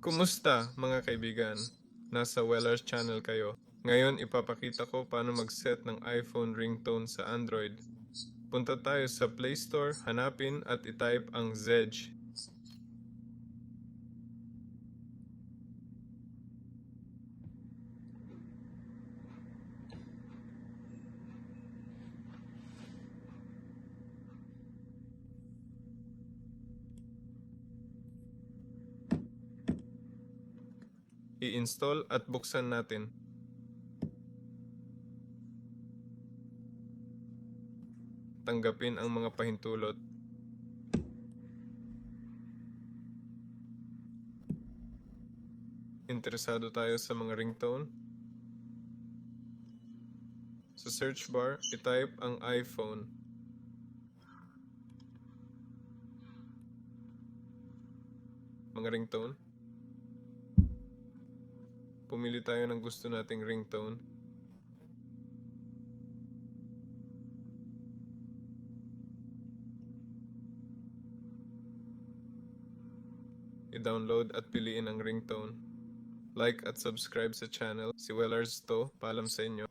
Kumusta mga kaibigan? Nasa Weller's channel kayo. Ngayon ipapakita ko paano mag-set ng iPhone ringtone sa Android. Punta tayo sa Play Store, hanapin at itype ang Zedge. I-install at buksan natin. Tanggapin ang mga pahintulot. Interesado tayo sa mga ringtone? Sa search bar, itype ang iPhone. Mga ringtone. Pumili tayo ng gusto nating ringtone. I-download at piliin ang ringtone. Like at subscribe sa channel. Si Wellers to. Paalam sa inyo.